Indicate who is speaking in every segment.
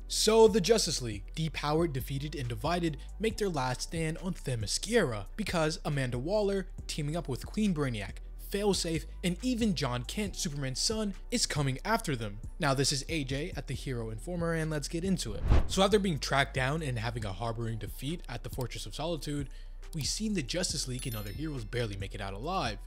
Speaker 1: So the Justice League, depowered, defeated, and divided, make their last stand on Themyscira because Amanda Waller, teaming up with Queen Brainiac, FAILSAFE, and even John Kent, Superman's son, is coming after them. Now this is AJ at the Hero Informer, and let's get into it. So after being tracked down and having a harboring defeat at the Fortress of Solitude, we've seen the Justice League and other heroes barely make it out alive.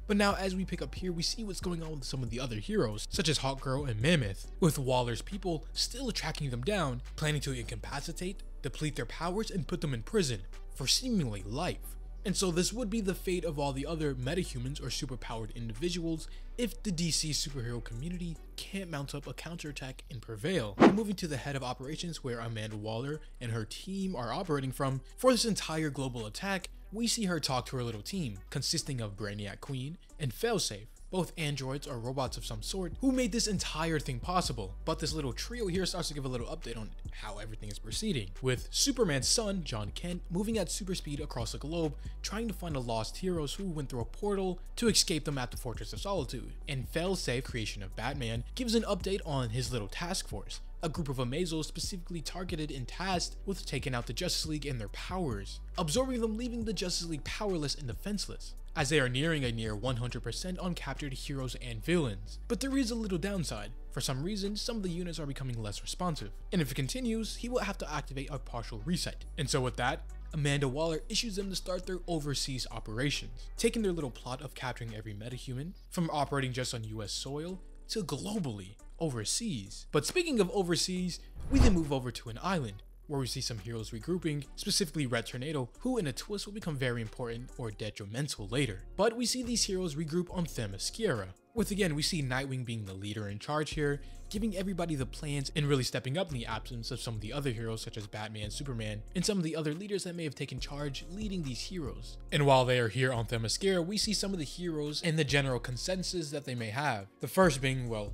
Speaker 1: But now as we pick up here, we see what's going on with some of the other heroes, such as Hawkgirl and Mammoth, with Waller's people still tracking them down, planning to incapacitate, deplete their powers, and put them in prison for seemingly life. And so this would be the fate of all the other metahumans or superpowered individuals if the DC superhero community can't mount up a counterattack and prevail. Moving to the head of operations where Amanda Waller and her team are operating from, for this entire global attack, we see her talk to her little team, consisting of BRAINIAC QUEEN and FAILSAFE, both androids or robots of some sort who made this entire thing possible. But this little trio here starts to give a little update on how everything is proceeding, with Superman's son, John Kent, moving at super speed across the globe, trying to find the lost heroes who went through a portal to escape them at the Fortress of Solitude. And FAILSAFE, creation of Batman, gives an update on his little task force, a group of Amazos specifically targeted and tasked with taking out the Justice League and their powers, absorbing them, leaving the Justice League powerless and defenseless, as they are nearing a near 100% on captured heroes and villains. But there is a little downside. For some reason, some of the units are becoming less responsive, and if it continues, he will have to activate a partial reset. And so with that, Amanda Waller issues them to start their overseas operations, taking their little plot of capturing every metahuman, from operating just on US soil to globally overseas. But speaking of overseas, we then move over to an island where we see some heroes regrouping, specifically Red Tornado, who in a twist will become very important or detrimental later. But we see these heroes regroup on Themyscira, with again we see Nightwing being the leader in charge here, giving everybody the plans and really stepping up in the absence of some of the other heroes such as Batman, Superman, and some of the other leaders that may have taken charge leading these heroes. And while they are here on Themyscira, we see some of the heroes and the general consensus that they may have. The first being, well,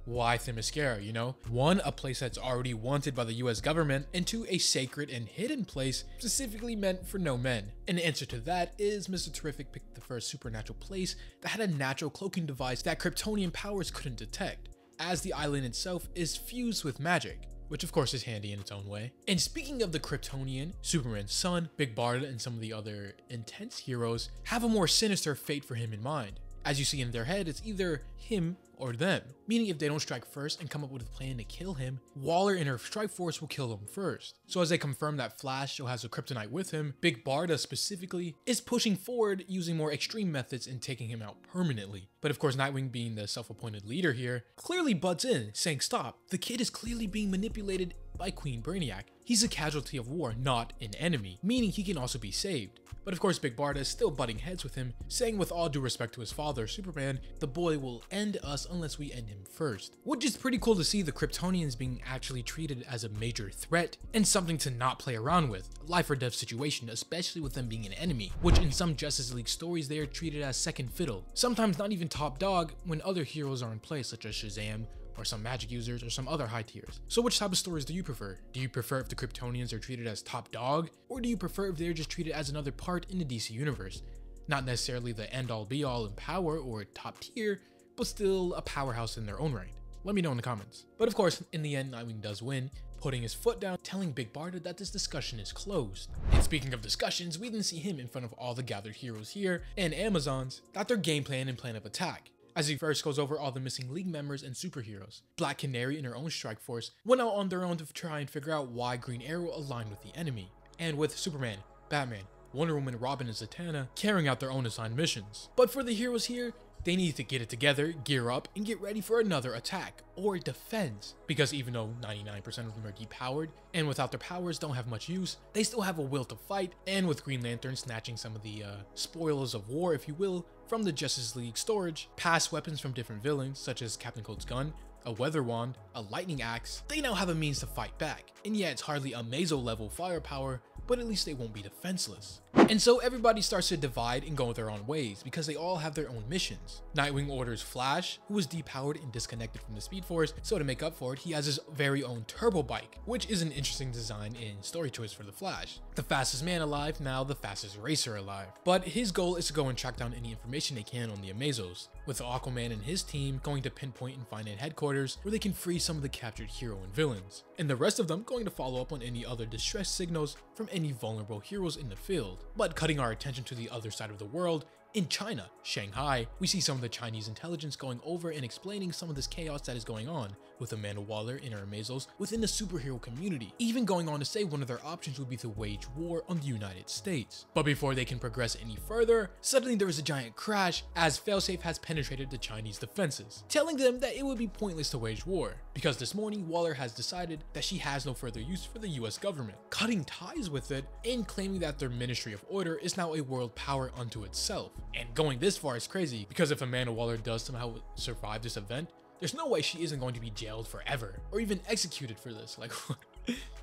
Speaker 1: why Themyscira, you know? One, a place that's already wanted by the US government, and two, a sacred and hidden place specifically meant for no men. And the answer to that is Mr. Terrific picked the first supernatural place that had a natural cloaking device that Kryptonian powers couldn't detect, as the island itself is fused with magic, which of course is handy in its own way. And speaking of the Kryptonian, Superman's son, Big Barda, and some of the other intense heroes have a more sinister fate for him in mind. As you see in their head, it's either him or them, meaning if they don't strike first and come up with a plan to kill him, Waller and her strike force will kill him first. So as they confirm that Flash still has a kryptonite with him, Big Barda specifically is pushing forward using more extreme methods and taking him out permanently. But of course, Nightwing, being the self-appointed leader here, clearly butts in, saying stop, the kid is clearly being manipulated by Queen Brainiac. He's a casualty of war, not an enemy, meaning he can also be saved. But of course, Big Barda is still butting heads with him, saying with all due respect to his father, Superman, the boy will end us unless we end him first. Which is pretty cool to see the Kryptonians being actually treated as a major threat and something to not play around with, life or death situation, especially with them being an enemy, which in some Justice League stories they are treated as second fiddle, sometimes not even top dog when other heroes are in place such as Shazam, or some magic users, or some other high tiers. So which type of stories do you prefer? Do you prefer if the Kryptonians are treated as top dog, or do you prefer if they're just treated as another part in the DC universe? Not necessarily the end all be all in power or top tier, but still a powerhouse in their own right. Let me know in the comments. But of course, in the end, Nightwing does win, putting his foot down, telling Big Barda that this discussion is closed. And speaking of discussions, we then see him in front of all the gathered heroes here and Amazons that their game plan and plan of attack, as he first goes over all the missing League members and superheroes. Black Canary and her own strike force went out on their own to try and figure out why Green Arrow aligned with the enemy, and with Superman, Batman, Wonder Woman, Robin, and Zatanna carrying out their own assigned missions. But for the heroes here, they need to get it together, gear up, and get ready for another attack, or defense. Because even though 99% of them are depowered, and without their powers don't have much use, they still have a will to fight, and with Green Lantern snatching some of the spoils of war, if you will, from the Justice League storage, past weapons from different villains, such as Captain Cold's gun, a weather wand, a lightning axe, they now have a means to fight back. And yeah, it's hardly a Mazo level firepower, but at least they won't be defenseless. And so everybody starts to divide and go their own ways because they all have their own missions. Nightwing orders Flash, who was depowered and disconnected from the Speed Force, so to make up for it, he has his very own turbo bike, which is an interesting design and story choice for the Flash. The fastest man alive, now the fastest racer alive. But his goal is to go and track down any information they can on the Amazos, with Aquaman and his team going to pinpoint and find a headquarters where they can free some of the captured hero and villains. and the rest of them going to follow up on any other distress signals from any vulnerable heroes in the field. But cutting our attention to the other side of the world, in China, Shanghai, we see some of the Chinese intelligence going over and explaining some of this chaos that is going on with Amanda Waller and her Amazos within the superhero community, even going on to say one of their options would be to wage war on the United States. But before they can progress any further, suddenly there is a giant crash as FAILSAFE has penetrated the Chinese defenses, telling them that it would be pointless to wage war, because this morning Waller has decided that she has no further use for the US government, cutting ties with it and claiming that their Ministry of Order is now a world power unto itself. And going this far is crazy, because if Amanda Waller does somehow survive this event, there's no way she isn't going to be jailed forever, or even executed for this.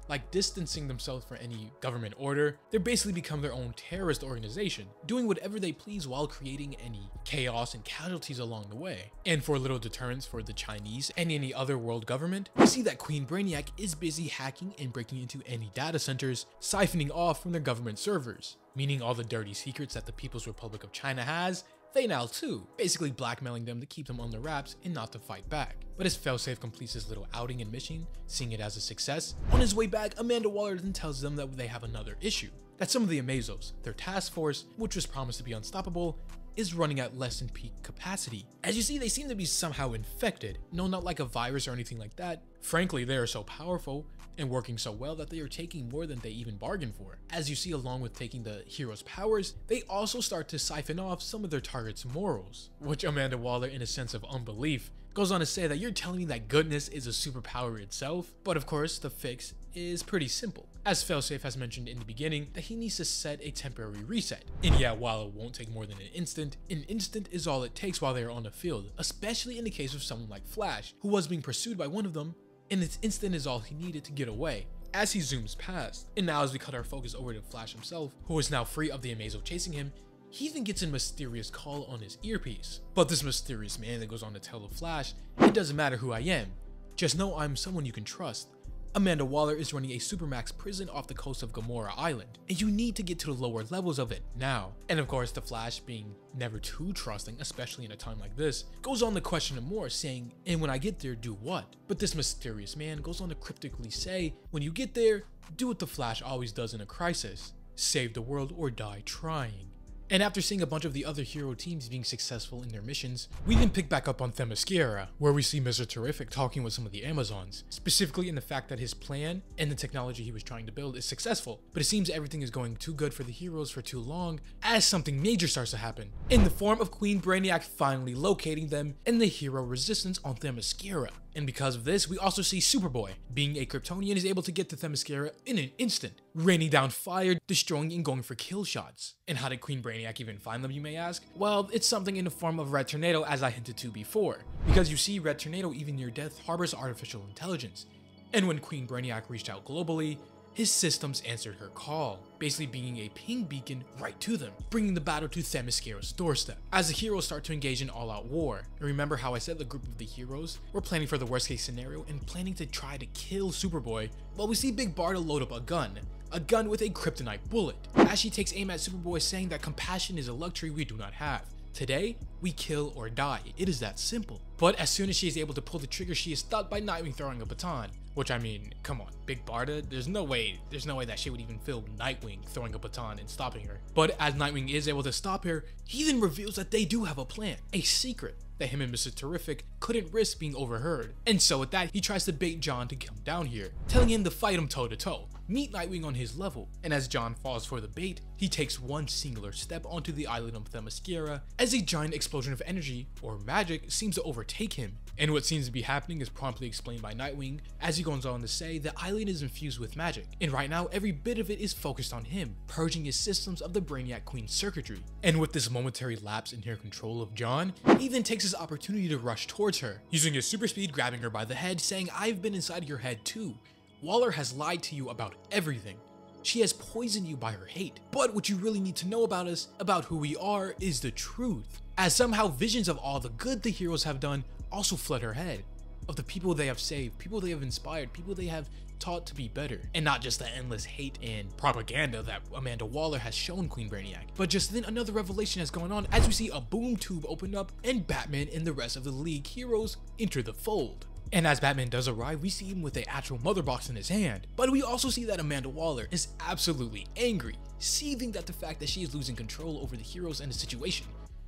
Speaker 1: Like distancing themselves from any government order, they basically become their own terrorist organization, doing whatever they please while creating any chaos and casualties along the way. And for a little deterrence for the Chinese and any other world government, we see that Queen Brainiac is busy hacking and breaking into any data centers, siphoning off from their government servers, meaning all the dirty secrets that the People's Republic of China has, they now too, basically blackmailing them to keep them on the wraps and not to fight back. But as FAILSAFE completes his little outing and mission, seeing it as a success, on his way back, Amanda Waller then tells them that they have another issue. That some of the Amazos, their task force, which was promised to be unstoppable, is running at less than peak capacity. As you see, they seem to be somehow infected. No, not like a virus or anything like that. Frankly, they are so powerful and working so well that they are taking more than they even bargained for. As you see, along with taking the hero's powers, they also start to siphon off some of their targets' morals, which Amanda Waller, in a sense of unbelief, goes on to say that you're telling me that goodness is a superpower itself. But of course, the fix is pretty simple. As FAILSAFE has mentioned in the beginning, that he needs to set a temporary reset. And yeah, while it won't take more than an instant is all it takes while they are on the field, especially in the case of someone like Flash, who was being pursued by one of them, and this instant is all he needed to get away, as he zooms past. And now as we cut our focus over to Flash himself, who is now free of the Amazo chasing him, he even gets a mysterious call on his earpiece. But this mysterious man that goes on to tell the Flash, it doesn't matter who I am, just know I'm someone you can trust. Amanda Waller is running a supermax prison off the coast of Gamora Island, and you need to get to the lower levels of it now. And of course, the Flash, being never too trusting, especially in a time like this, goes on to question him more, saying, and when I get there, do what? But this mysterious man goes on to cryptically say, when you get there, do what the Flash always does in a crisis, save the world or die trying. And after seeing a bunch of the other hero teams being successful in their missions, we then pick back up on Themyscira, where we see Mr. Terrific talking with some of the Amazons, specifically in the fact that his plan and the technology he was trying to build is successful, but it seems everything is going too good for the heroes for too long, as something major starts to happen, in the form of Queen Brainiac finally locating them and the hero resistance on Themyscira. And because of this, we also see Superboy, being a Kryptonian, is able to get to Themyscira in an instant, raining down fire, destroying and going for kill shots. And how did Queen Brainiac even find them, you may ask? Well, it's something in the form of Red Tornado, as I hinted to before. Because you see, Red Tornado, even near death, harbors artificial intelligence. And when Queen Brainiac reached out globally, his systems answered her call, basically being a ping beacon right to them, bringing the battle to Themyscira's doorstep, as the heroes start to engage in all-out war. And remember how I said the group of the heroes were planning for the worst case scenario and planning to try to kill Superboy? Well, we see Big Barda load up a gun with a kryptonite bullet, as she takes aim at Superboy, saying that compassion is a luxury we do not have. Today, we kill or die. It is that simple. But as soon as she is able to pull the trigger, she is stopped by Nightwing throwing a baton. Which, I mean, come on, Big Barda, there's no way that she would even feel Nightwing throwing a baton and stopping her. But as Nightwing is able to stop her, he then reveals that they do have a plan, a secret, that him and Mr. Terrific couldn't risk being overheard. And so with that, he tries to bait John to come down here, telling him to fight him toe to toe, meet Nightwing on his level. And as John falls for the bait, he takes one singular step onto the island of Themyscira, as a giant explosion of energy, or magic, seems to overtake him. And what seems to be happening is promptly explained by Nightwing, as he goes on to say the island is infused with magic, and right now every bit of it is focused on him, purging his systems of the Brainiac Queen circuitry. And with this momentary lapse in her control of John, he then takes his opportunity to rush towards her, using his super speed, grabbing her by the head, saying, I've been inside your head too. Waller has lied to you about everything. She has poisoned you by her hate. But what you really need to know about us, about who we are, is the truth. As somehow visions of all the good the heroes have done also flood her head, of the people they have saved, people they have inspired, people they have taught to be better, and not just the endless hate and propaganda that Amanda Waller has shown Queen Brainiac. But just then another revelation has gone on, as we see a boom tube open up and Batman and the rest of the League heroes enter the fold. And as Batman does arrive, we see him with a actual mother box in his hand. But we also see that Amanda Waller is absolutely angry, seething at the fact that she is losing control over the heroes and the situation.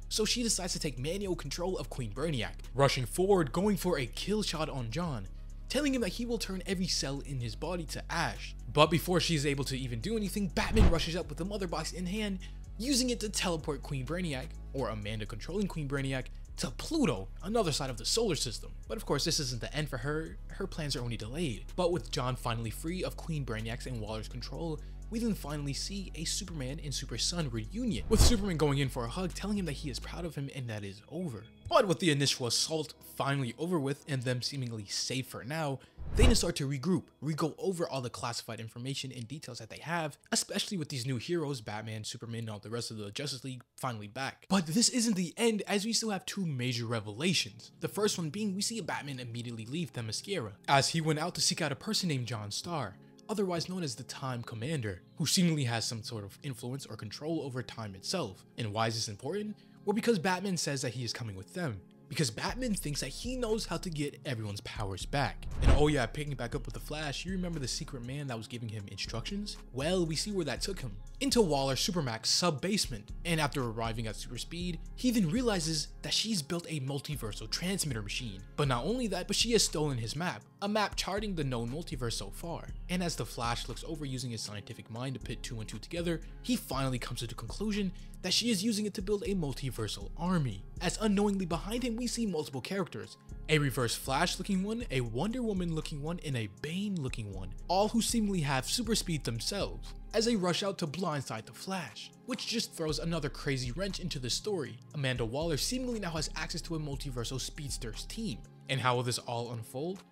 Speaker 1: So she decides to take manual control of Queen Brainiac, rushing forward, going for a kill shot on John, telling him that he will turn every cell in his body to ash. But before she's able to even do anything, Batman rushes up with the mother box in hand, using it to teleport Queen Brainiac, or Amanda controlling Queen Brainiac, to Pluto, another side of the solar system. But of course, this isn't the end for her plans are only delayed. But with John finally free of Queen Brainiac's and Waller's control, we then finally see a Superman and Super Son reunion, with Superman going in for a hug, telling him that he is proud of him and that is over. But with the initial assault finally over with and them seemingly safe for now, they then start to regroup, re-go over all the classified information and details that they have, especially with these new heroes, Batman, Superman, and all the rest of the Justice League finally back. But this isn't the end, as we still have two major revelations. The first one being we see a Batman immediately leave Themyscira, as he went out to seek out a person named John Starr, otherwise known as the Time Commander, who seemingly has some sort of influence or control over time itself. And why is this important? Well, because Batman says that he is coming with them, because Batman thinks that he knows how to get everyone's powers back. And oh yeah, picking back up with the Flash, you remember the secret man that was giving him instructions? Well, we see where that took him, into Waller's Supermax sub-basement. And after arriving at super speed, he then realizes that she's built a multiversal transmitter machine. But not only that, but she has stolen his map, a map charting the known multiverse so far. And as the Flash looks over using his scientific mind to put 2 and 2 together, he finally comes to the conclusion that she is using it to build a multiversal army. As unknowingly behind him, we see multiple characters, a Reverse Flash looking one, a Wonder Woman looking one, and a Bane looking one, all who seemingly have super speed themselves, as they rush out to blindside the Flash, which just throws another crazy wrench into the story. Amanda Waller seemingly now has access to a multiversal speedsters team. And how will this all unfold?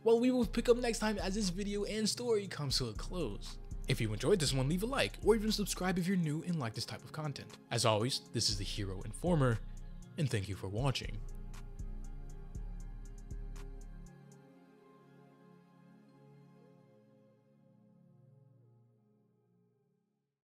Speaker 1: Well, we will pick up next time as this video and story comes to a close. If you enjoyed this one, leave a like, or even subscribe if you're new and like this type of content. As always, this is the Hero Informer, and thank you for watching.